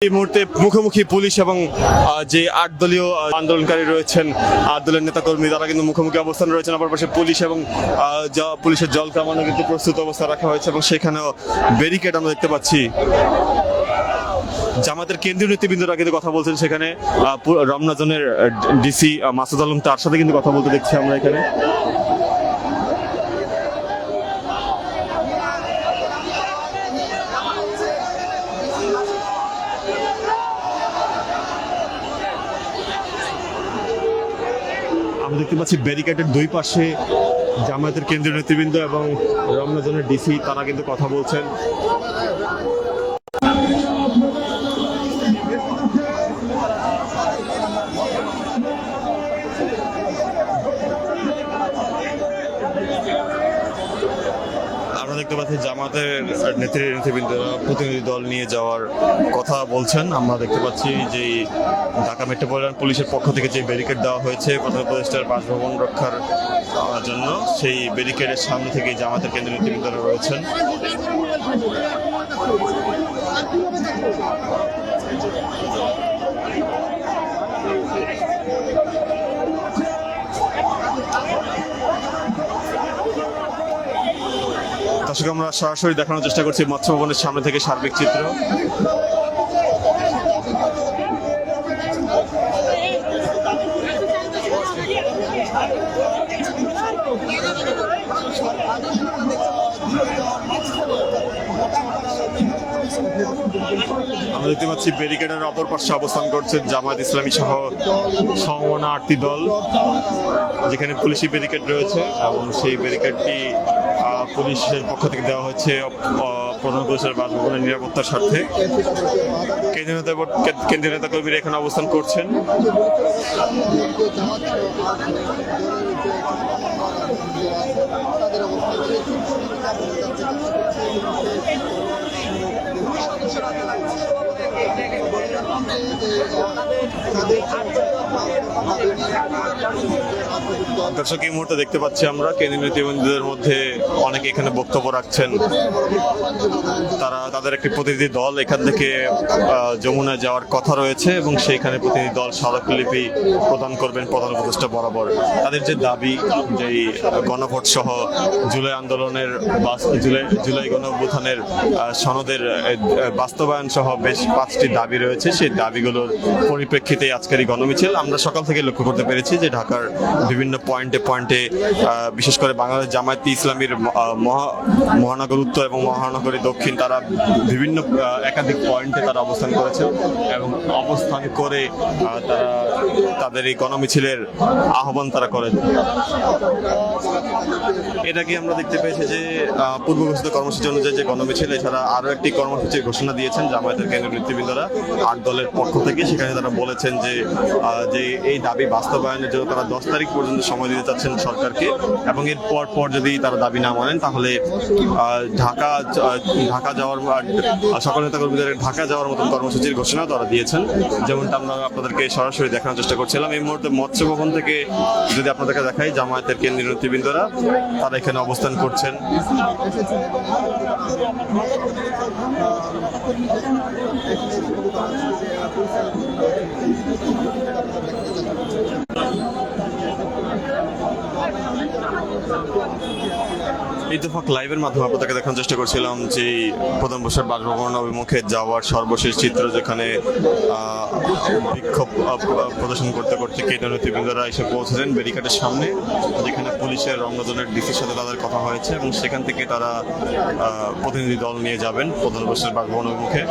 এই মুহূর্তে মুখোমুখি পুলিশ এবং যে ৮ দলীয় আন্দোলনকারী রয়েছেন, ৮ দলের নেতাকর্মী, তারা কিন্তু মুখোমুখি অবস্থান রয়েছেন। অপর পাশে পুলিশ এবং পুলিশের জল কামানো কিন্তু প্রস্তুত অবস্থা রাখা হয়েছে এবং সেখানেও ব্যারিকেড আমরা দেখতে পাচ্ছি। জামাতের কেন্দ্রীয় নেতৃবৃন্দরা কিন্তু কথা বলছেন সেখানে। রমনা জোনের ডিসি মাসুদ আলম, তার সাথে কিন্তু কথা বলতে দেখছি আমরা এখানে। আমরা দেখতে পাচ্ছি ব্যারিকেডের দুই পাশে জামায়াতের কেন্দ্রীয় নেতৃবৃন্দ এবং রমনা জোনের ডিসি, তারা কিন্তু কথা বলছেন। আমরা দেখতে পাচ্ছি জামাতের নেতৃবৃন্দরা প্রতিনিধি দল নিয়ে যাওয়ার কথা বলছেন। আমরা দেখতে পাচ্ছি যে ঢাকা মেট্রোপলিটন পুলিশের পক্ষ থেকে যে ব্যারিকেড দেওয়া হয়েছে প্রধান উপদেষ্টার বাসভবন রক্ষার জন্য, সেই ব্যারিকেডের সামনে থেকে জামাতের কেন্দ্রীয় নেতৃবৃন্দরা রয়েছেন। দর্শক, আমরা সরাসরি দেখানোর চেষ্টা করছি মৎস্য ভবনের সামনে থেকে সার্বিক চিত্র। আমরা দেখতে পাচ্ছি ব্যারিকেডের অপর পাশে অবস্থান করছে জামায়াত ইসলামী সহ সমমনা ৮টি দল, যেখানে পুলিশি ব্যারিকেড রয়েছে এবং সেই ব্যারিকেডটি পুলিশের পক্ষ থেকে দেওয়া হয়েছে প্রধান উপদেষ্টার বাসভবনের নিরাপত্তার স্বার্থে। কেন্দ্রীয় নেতাকর্মীরা এখানে অবস্থান করছেন। দর্শক, এই মুহূর্তে দেখতে পাচ্ছি আমরা কেন্দ্রীয় নেতৃবৃন্দদের মধ্যে অনেকে এখানে বক্তব্য রাখছেন। তারা তাদের একটি প্রতিনিধি দল এখান থেকে যমুনায় যাওয়ার কথা রয়েছে এবং সেইখানে প্রতিনিধি দল স্মারকলিপি প্রদান করবেন প্রধান উপদেষ্টা বরাবর। তাদের যে দাবি, যে গণভোট সহ জুলাই আন্দোলনের জুলাই গণঅভ্যুত্থানের সনদের বাস্তবায়ন সহ বেশ 5টি দাবি রয়েছে, সেই দাবিগুলোর পরিপ্রেক্ষিতে আজকের এই গণমিছিল। আমরা সকাল থেকে লক্ষ্য করতে পেরেছি যে ঢাকার বিভিন্ন পয়েন্টে বিশেষ করে বাংলাদেশ জামায়াতে ইসলামীর মহানগর উত্তর এবং মহানগরী দক্ষিণ, তারা বিভিন্ন একাধিক পয়েন্টে তারা অবস্থান করেছে এবং অবস্থান করে তারা তাদের এই গণমিছিলের আহ্বান তারা করেন। এটাকে আমরা দেখতে পেয়েছি যে পূর্ব ঘোষিত কর্মসূচি অনুযায়ী যে গণমিছিল, এছাড়া আরো একটি কর্মসূচির ঘোষণা দিয়েছেন জামায়াতের কেন্দ্রীয় নেতৃবৃন্দরা ৮ দলের পক্ষ থেকে। সেখানে তারা বলেছেন যে এই দাবি বাস্তবায়নের জন্য তারা 10 তারিখ পর্যন্ত সময় দিতে চাচ্ছেন সরকারকে, এবং এর পর যদি তারা দাবি না মানেন তাহলে ঢাকা যাওয়ার সকল নেতাকর্মীদের ঢাকা যাওয়ার মতন কর্মসূচির ঘোষণা তারা দিয়েছেন, যেমনটা আমরা আপনাদেরকে সরাসরি দেখানোর চেষ্টা করছিলাম। এই মুহূর্তে মৎস্য ভবন থেকে যদি আপনাদেরকে দেখাই, জামায়াতের কেন্দ্রীয় নেতৃবৃন্দরা তারা এখানে অবস্থান করছেন। ইত্তেফাক লাইভের মাধ্যমে আপনাদেরকে দেখানোর চেষ্টা করছিলাম যে প্রধান উপদেষ্টার বাসভবন অভিমুখে যাওয়ার সর্বশেষ চিত্র, যেখানে বিক্ষোভ প্রদর্শন করতে করতে কেন্দ্রীয় নেতৃবৃন্দরা এসে পৌঁছেছেন ব্যারিকেডের সামনে, যেখানে পুলিশের রমনা জোনের ডিসির সাথে তাদের কথা হয়েছে এবং সেখান থেকে তারা প্রতিনিধি দল নিয়ে যাবেন প্রধান উপদেষ্টার বাসভবন অভিমুখে।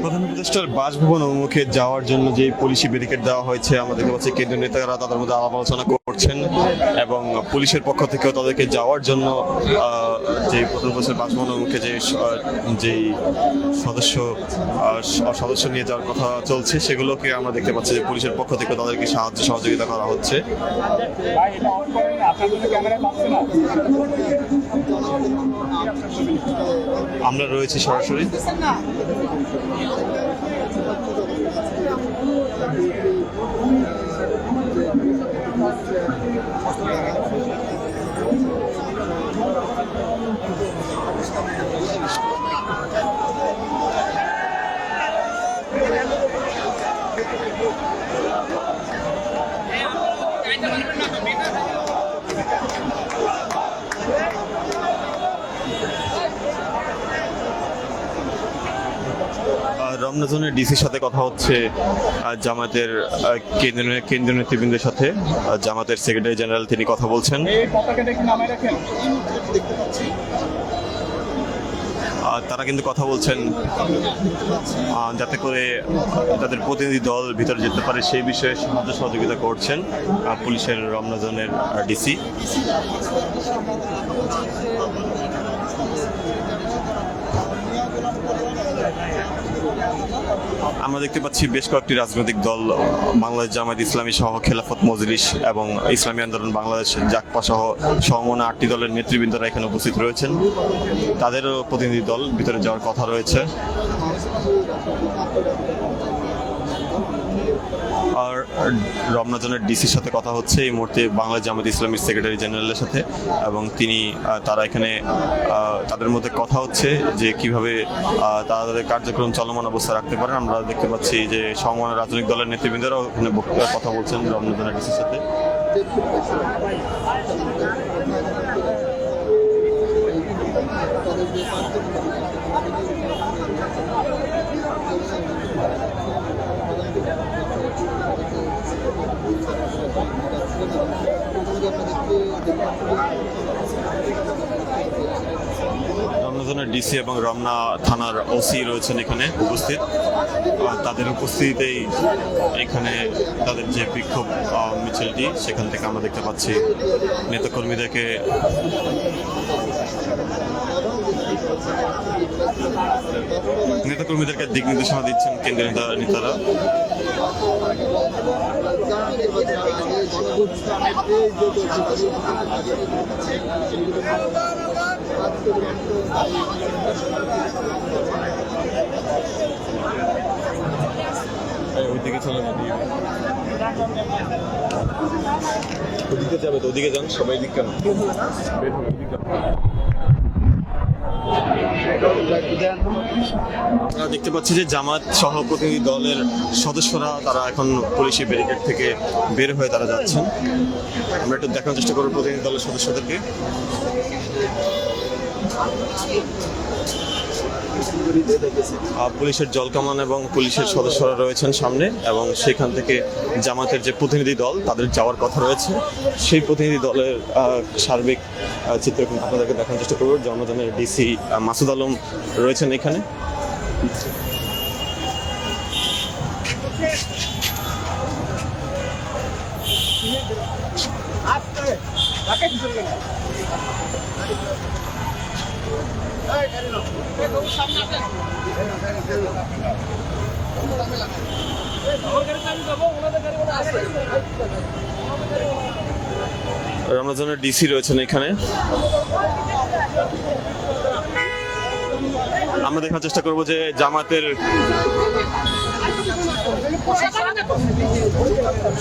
প্রধান উপদেষ্টার বাসভবন অভিমুখে যাওয়ার জন্য যে পুলিশি ব্যারিকেড দেওয়া হয়েছে, আমরা দেখতে পাচ্ছি কেন্দ্রীয় নেতারা তাদের মধ্যে আলাপ আলোচনা করছেন এবং পুলিশের পক্ষ থেকেও তাদেরকে যাওয়ার জন্য যে প্রধান উপদেষ্টার বাসভবন অভিমুখে যে সদস্য নিয়ে যাওয়ার কথা চলছে, সেগুলোকে আমরা দেখতে পাচ্ছি যে পুলিশের পক্ষ থেকে তাদেরকে সহযোগিতা করা হচ্ছে। আমরা রয়েছি সরাসরি। রমনা জোনের ডিসির সাথে কথা হচ্ছে জামাতের কেন্দ্রীয় নেতৃবৃন্দের সাথে। জামাতের সেক্রেটারি জেনারেল তিনি কথা বলছেন। তারা কিন্তু কথা বলছেন যাতে করে তাদের প্রতিনিধি দল ভিতরে যেতে পারে সেই বিষয়ে সাহায্য সহযোগিতা করছেন পুলিশের রমনা জোনের ডিসি। আমরা দেখতে পাচ্ছি বেশ কয়েকটি রাজনৈতিক দল, বাংলাদেশ জামায়াত ইসলামী সহ খেলাফত মজলিস এবং ইসলামী আন্দোলন বাংলাদেশ জাকপা সহ সমমনা 8টি দলের নেতৃবৃন্দরা এখানে উপস্থিত রয়েছেন। তাদেরও প্রতিনিধি দল ভিতরে যাওয়ার কথা রয়েছে। আর রমনা জোনের ডিসির সাথে কথা হচ্ছে এই মুহূর্তে বাংলাদেশ জামায়াত ইসলামীর সেক্রেটারি জেনারেলের সাথে, এবং তারা এখানে তাদের মধ্যে কথা হচ্ছে যে কিভাবে তারা তাদের কার্যক্রম চলমান অবস্থা রাখতে পারেন। আমরা দেখতে পাচ্ছি যে সমমনা রাজনৈতিক দলের নেতৃবৃন্দরাও এখানে কথা বলছেন রমনা জোনের ডিসির সাথে। রমনা জোনের ডিসি এবং রমনা থানার ওসি রয়েছেন এখানে উপস্থিত। তাদের উপস্থিতিতেই এখানে তাদের যে বিক্ষোভ মিছিলটি সেখান থেকে আমরা দেখতে পাচ্ছি নেতাকর্মীদেরকে দিক নির্দেশনা দিচ্ছেন কেন্দ্রীয় নেতারা। ওইদিকে চলে না, ওদিকে যাবে তো, ওদিকে যান সবাই। দিক কেন আমরা দেখতে পাচ্ছি যে জামাত সহ প্রতিনিধি দলের সদস্যরা তারা এখন পুলিশি ব্যারিকেড থেকে বের হয়ে তারা যাচ্ছেন। আমরা একটু দেখানোর চেষ্টা করবো প্রতিনিধি দলের সদস্যদেরকে। পুলিশের জলকামান এবং পুলিশের সদস্যরা রয়েছেন সামনে, এবং সেখান থেকে জামাতের যে প্রতিনিধি দল তাদের যাওয়ার কথা রয়েছে। সেই প্রতিনিধি দলের সার্বিক চিত্র আপনাদেরকে দেখানোর চেষ্টা করবো। জনগণের ডিসি মাসুদ আলম রয়েছেন এখানে। রমনা জোনের ডিসি রয়েছেন এখানে। আমরা দেখার চেষ্টা করবো যে জামাতের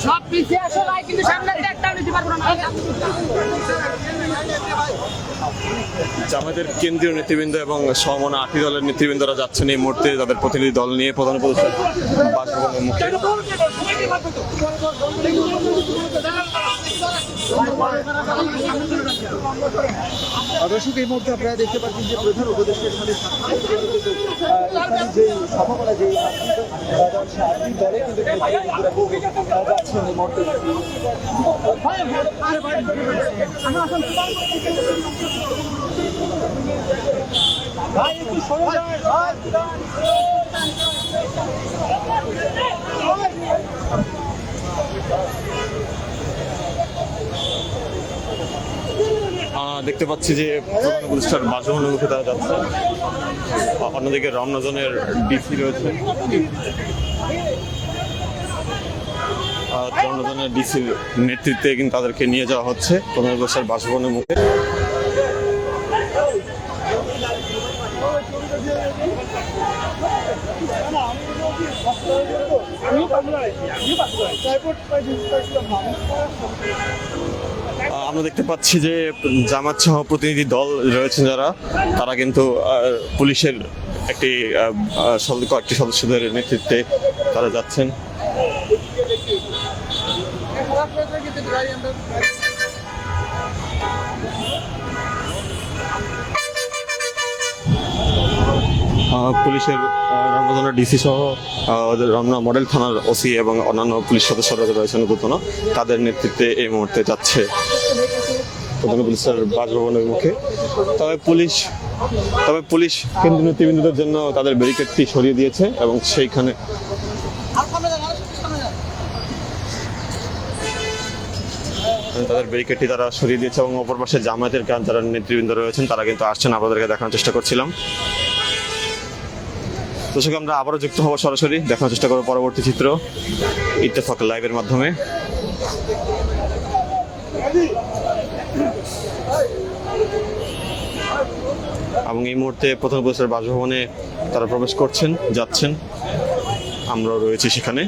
সব পিছিয়ে আসলে কিন্তু সামনে একটা নিতে পারবো না। জামাতের কেন্দ্রীয় নেতৃবৃন্দ এবং সমমনা 8টি দলের নেতৃবৃন্দরা যাচ্ছেন এই মুহূর্তে তাদের প্রতিনিধি দল নিয়ে প্রধান উপদেষ্টা বাসভবনের মুখে। দর্শক, এই মুহূর্তে আপনারা দেখতে পাচ্ছেন যে প্রধান উপদেষ্টার সাথে যে সভা বলা যে দলে কিন্তু যাচ্ছেন এই মুহূর্তে। দেখতে পাচ্ছি যে প্রধান উপদেষ্টার বাসভবনের মুখে তারা যাচ্ছে। অন্যদিকে রমনা জোনের ডিসি রয়েছে, রমনা জোনের ডিসির নেতৃত্বে কিন্তু তাদেরকে নিয়ে যাওয়া হচ্ছে প্রধান উপদেষ্টার বাসভবনের মুখে। আমরা দেখতে পাচ্ছি যে জামাত সহ প্রতিনিধি দল রয়েছেন যারা, তারা কিন্তু পুলিশের কয়েকটি সদস্যদের নেতৃত্বে তারা যাচ্ছেন। পুলিশের রমনা ডিসি সহ রমনা মডেল থানার ওসি এবং অন্যান্য পুলিশ সদস্যরা রয়েছেন গুরুত্বপূর্ণ, তাদের নেতৃত্বে এই মুহূর্তে যাচ্ছে প্রধান পুলিশের বাসভবনের মুখে। তবে পুলিশ কেন্দ্রীয় নেতৃবৃন্দদের জন্য তাদের ব্যারিকেডটি সরিয়ে দিয়েছে এবং সেইখানে তাদের ব্যারিকেডটি তারা সরিয়ে দিয়েছে এবং অপর পাশে জামায়াতের যারা নেতৃবৃন্দ রয়েছেন তারা কিন্তু আসছেন, আপনাদেরকে দেখানোর চেষ্টা করছিলাম। দর্শক, আমরা আবারও যুক্ত হবো, সরাসরি দেখানোর চেষ্টা করবো পরবর্তী চিত্র ইত্তেফাক লাইভের মাধ্যমে। এবং এই মুহূর্তে প্রধান পুলিশের বাসভবনে তারা প্রবেশ করছেন, যাচ্ছেন, আমরাও রয়েছি সেখানে।